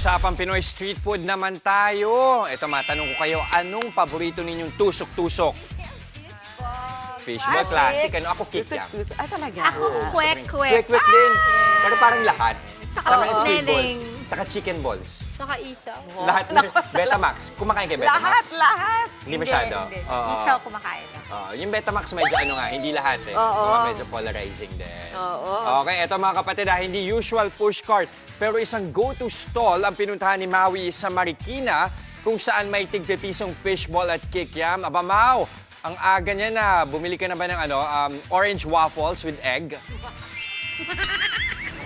Usapang Pinoy street food naman tayo. Ito, matanong ko kayo, anong paborito ninyong tusok-tusok? Fishball, classic. Ano? Ako, kikiam. Ah, talaga? Ako, kwek-kwek. Kwek-kwek din. Pero parang lahat. Saka Sama yung street balls. neneng. Saka chicken balls. Saka isaw. Lahat. Betamax. Kumakain kayo Betamax? Lahat. Hindi masyado. Hindi. Oo. Isaw kumakain. Yung Betamax medyo ano nga, hindi lahat eh. Oo. Mga medyo polarizing din. Oo. Okay, eto mga kapatid, hindi usual push cart, pero isang go-to stall ang pinuntahan ni Maui sa Marikina kung saan may tigpipisong fishball at kikiam. Aba, Mau, ang aga niya na. Bumili ka na ba ng orange waffles with egg?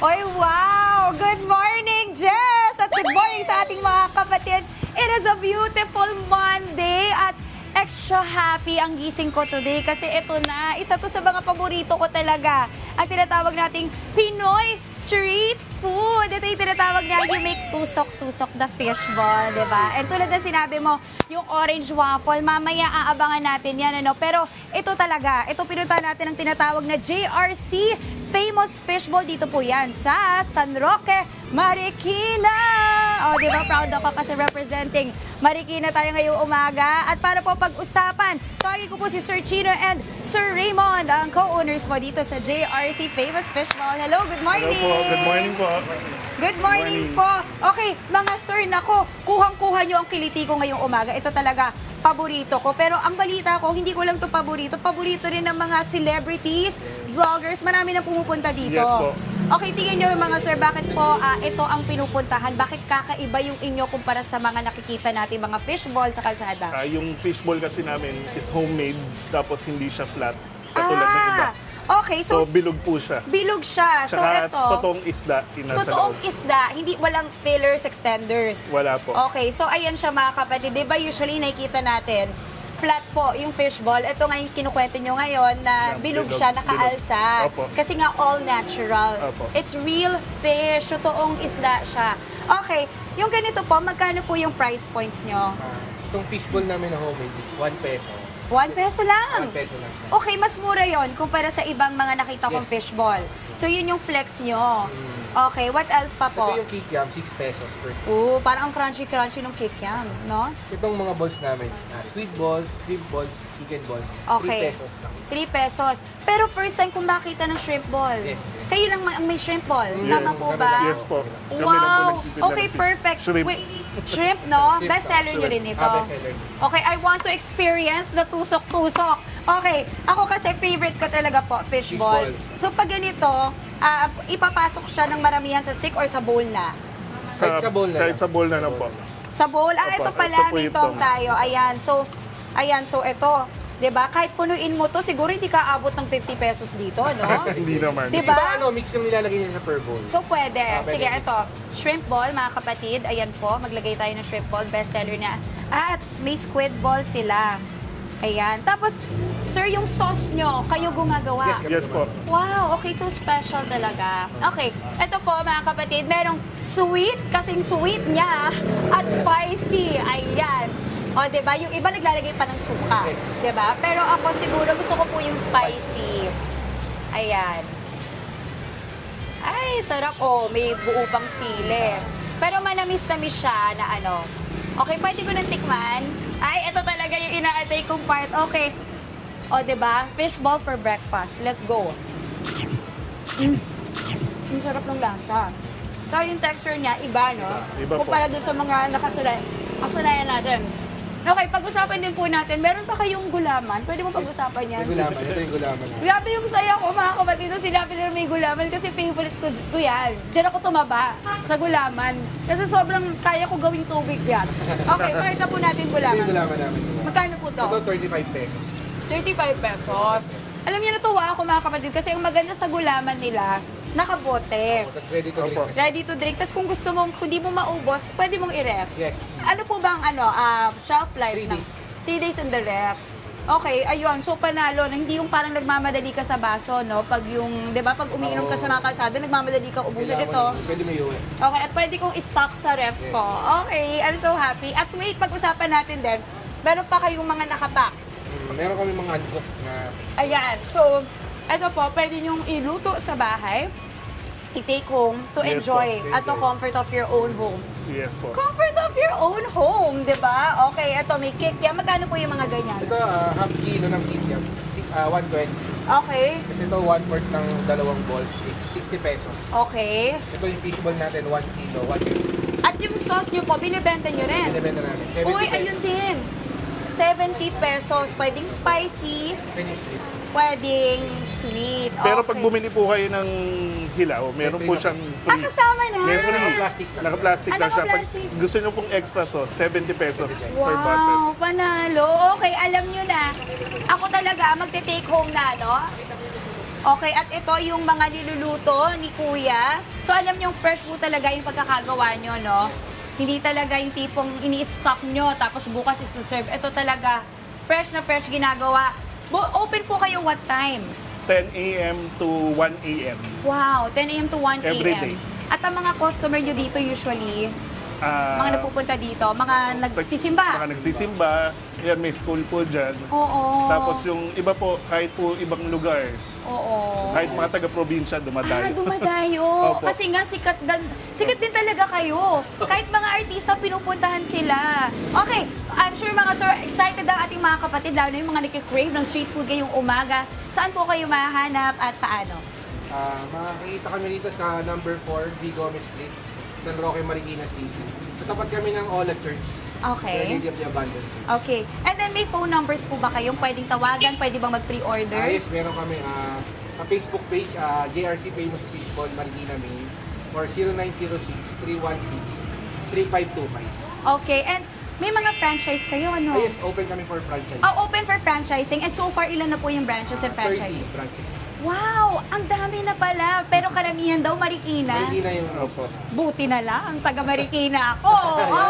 Oy, wow! Good morning, Jess! At good morning sa ating mga kapatid. It is a beautiful Monday at extra happy ang gising ko today kasi ito na, isa to sa mga paborito ko talaga. Ang tinatawag nating Pinoy street food. Ito yung tinatawag na you make tusok-tusok the fishball, di ba? And tulad na sinabi mo, yung orange waffle, mamaya aabangan natin yan, ano? Pero ito talaga, ito pinunta natin ang tinatawag na JRC Famous Fishball. Dito po yan sa San Roque, Marikina. O, di ba? Proud ako kasi representing Marikina tayo ngayong umaga. At para po pag-usapan, tawagin ko po si Sir Chino and Sir Raymond, ang co-owners po dito sa JRC Famous Fishball. Hello, good morning! Hello po, good morning po. Good morning po. Okay, mga sir, nako, kuhang-kuha nyo ang kiliti ko ngayong umaga. Ito talaga, paborito ko. Pero ang balita ko, hindi ko lang to paborito. Paborito rin ng mga celebrities, vloggers, marami na pumupunta dito. Yes po. Okay, tingin nyo mga sir, bakit po ito ang pinupuntahan? Bakit kakaiba yung inyo kumpara sa mga nakikita natin, mga fishball sa kalsada? Yung fishball kasi namin is homemade, tapos hindi siya flat, katulad ng iba. Okay, So, so, bilog po siya. bilog siya. So, Tsaka ito, totoong isda, inasa totoong loob. isda, hindi walang fillers, extenders. Wala po. Okay, so ayan siya mga kapatid. Di ba usually nakikita natin, flat po yung fishball. Ito nga yung kinukwento nyo ngayon na bilog bilog, siya, nakaalsa. bilog. Opo. Kasi nga all natural. Opo. It's real fish, totoong isda siya. Okay, yung ganito po, magkano po yung price points nyo? Itong fishball namin na homemade is 1 peso. 1 peso lang. 1 peso lang siya. Okay, mas mura yon kumpara sa ibang mga nakita kong fishball. So yun yung flex nyo. Okay, what else pa po? Ito yung kikiam, 6 pesos per piece. Oo, parang ang crunchy-crunchy ng kikiam, no? Itong mga balls namin, sweet balls, shrimp balls, chicken balls, Okay. 3 pesos lang. 3 pesos. Pero first time kong makita ng shrimp ball. Yes. Kayo lang ang may shrimp ball. Yes. Tama po ba? Yes po. Kami lang po Wow! nagtitinda Okay, ng perfect. shrimp. Wait, shrimp, no? Shrimp, Best seller nyo rin ito. Best seller. Okay, I want to experience the tusok-tusok. Okay, ako kasi favorite ko talaga po, fishball. Fishball. So pag ganito, ipapasok siya ng maramihan sa stick or sa bowl na? Kahit sa bowl na Kahit lang. sa bowl na lang po. Sa bowl? Opo, Ito pala, ito po dito ito. tayo. Ayan, so ito. 'Di ba? Kahit punuin mo to, siguro hindi ka abot ng 50 pesos dito, no? Hindi naman. 'Di Iba ba? mix yung nilalagay niya sa per bowl. So, pwede. Pwede Sige, mix. ito. Shrimp ball, mga kapatid. Ayan po, maglagay tayo ng shrimp ball. Best seller niya. At may squid ball sila. Ayan. Tapos, sir, yung sauce nyo, kayo gumagawa. Yes po. Wow, okay. So, special talaga. Okay. Ito po, mga kapatid, merong sweet, kasing sweet niya, at spicy. Ayan. O, diba? Yung iba naglalagay pa ng suka. Diba? Pero ako siguro gusto ko po yung spicy. Ayan. Ay, sarap. Oh, may buo pang sili. Pero manamis-namis siya na ano. Okay, pwede ko nang tikman. Ay, ito talaga yung inaantay kong part. Okay. O, diba? Fishball for breakfast. Let's go. Ang sarap ng lasa. So, yung texture niya, iba, no? Iba po. Kumpara doon sa mga nakasanayan natin. Okay, pag-usapan din po natin. Meron pa kayong gulaman? Pwede mo pag-usapan yan? Yung gulaman, ito yung gulaman namin. Grabe yung saya ko, mga kapatid, nung sinabi nila may gulaman kasi favorite ko yan. Diyan ako tumaba sa gulaman. Kasi sobrang kaya ko gawing tubig yan. Okay, pakita po natin Ito gulaman. yung gulaman namin. Magkano po to? Ito 35 pesos. 35 pesos. Alam niyo, natuwa ako mga kapatid kasi ang maganda sa gulaman nila, nakabote. Tapos ready to drink. Opo. Ready to drink. Tapos kung gusto mong, kung di mo maubos, pwede mong i-ref. Yes. Ano po bang shelf life 3 ng days. 3 days in the ref? Okay, ayun. So, panalo. Hindi yung parang nagmamadali ka sa baso, no? Pag yung, di ba, pag umiinom ka sa mga kalsada, nagmamadali ka ubusin ito. Pwede mo iuwi. Okay, at pwede kong i-stock sa ref ko. Okay, I'm so happy. At wait, pag-usapan natin din, meron pa kayong mga nakapack. Meron kami mga uncook na Ayan. So, ito po, pwede nyong iluto sa bahay, i-take home to Yes enjoy po. at the comfort of your own home. Yes po. Comfort of your own home, di ba? Okay, ito may kikiam. Magkano po yung mga ganyan? Ito, half kilo ng kikiam, 120. Okay. Kasi ito, 1/4 ng dalawang balls is 60 pesos. Okay. Ito yung fishball natin, 1 kilo, 150. At yung sauce nyo po, binibenta nyo rin? Binibenta namin, 70 Uy, pesos. ayun din. 70 pesos. Pwedeng spicy, Finish it. pwedeng sweet. Pero pag Okay. bumili po kayo ng hilaw, meron po siyang Ah, free. kasama na. May free. Naka-plastic lang. Naka-plastic Ah, lang siya. Pag naka-plastic. gusto nyo pong extra sauce, 70 pesos per bottle. Wow, panalo. Okay, alam nyo na. Ako talaga, magte-take home na, no? Okay, at ito yung mga niluluto ni Kuya. So, alam nyo, fresh po talaga yung pagkakagawa nyo, no? Hindi talaga yung tipong ini-stock nyo, tapos bukas isi-serve. Ito talaga, fresh na fresh ginagawa. Open po kayo what time? 10 a.m. to 1 a.m. Wow, 10 a.m. to 1 a.m. Every day. At ang mga customer nyo dito usually, Ah, mga napupunta dito, mga nagsisimba. Mga nagsisimba. Yan, may school po dyan. Oo. Tapos yung iba po, kahit po ibang lugar, Oo. kahit mga taga-probinsya, dumadayo. Dumadayo. Opo. Kasi nga sikat din talaga kayo. Kahit mga artista, pinupuntahan sila. Okay, I'm sure mga sir, excited ang ating mga kapatid, lalo na yung mga nakikrave ng street food ngayong umaga. Saan po kayo mahanap at paano? Makikita kami dito sa number 4, V. Gomez Street, San Roque, Marikina City. Sa tapat kami ng Ola Church. Okay. The Lady of the Abundant. Okay. And then may phone numbers po ba kayong pwedeng tawagan? Pwede bang mag-pre-order? Yes, meron kami sa Facebook page, JRC Famous Fishball, Marikina, Maine, or 0906-316-3525. Okay. And may mga franchise kayo, ano? Yes, open kami for franchise. Oh, open for franchising. And so far, ilan na po yung branches and 30 franchising? branches. Wow! Ang dami na pala. Pero karamihan daw Marikina. Marikina yung Opo. Buti na lang, taga Marikina ako.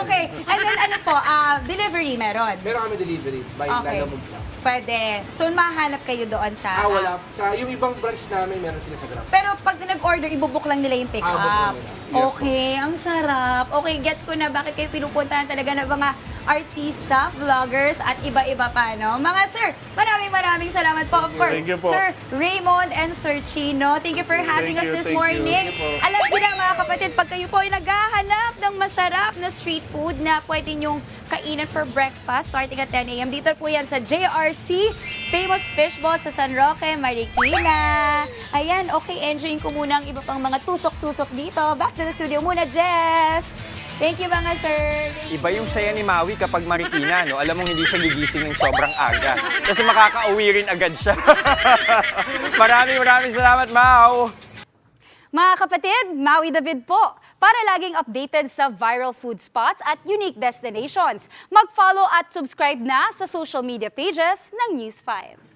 Okay. And then ano po, delivery meron. Meron kami delivery by Okay. Lalamog lang. Pwede. So mahanap kayo doon sa... Wala. Yung ibang branch namin, meron sila sa Grab. Pero pag nag-order, ibubuk lang nila yung pick book up. lang nila. Yes, Okay, ang sarap. Okay, gets ko na bakit kayo pinupuntahan talaga ng mga artista, vloggers, at iba-iba pa, no? Mga sir, maraming salamat po. Of course, Thank you po. Sir Raymond and Sir Chino, thank you for having us Thank you, this thank you. morning. Thank you po. Alam niyo na mga kapatid, pag kayo po ay naghahanap ng masarap na street food na pwede nyong kainan for breakfast starting at 10 a.m. Dito po yan sa JRC, Famous Fishball sa San Roque, Marikina. Ayan, okay, enjoyin ko muna ang iba pang mga tusok-tusok dito. Back to the studio muna, Jess! Thank you mga sir. Iba yung saya ni Maui kapag Marikina, no? Alam mong hindi siya gigising ng sobrang aga. Kasi makakauwi rin agad siya. maraming salamat, Mau! Mga kapatid, Maui David po. Para laging updated sa viral food spots at unique destinations, mag-follow at subscribe na sa social media pages ng News 5.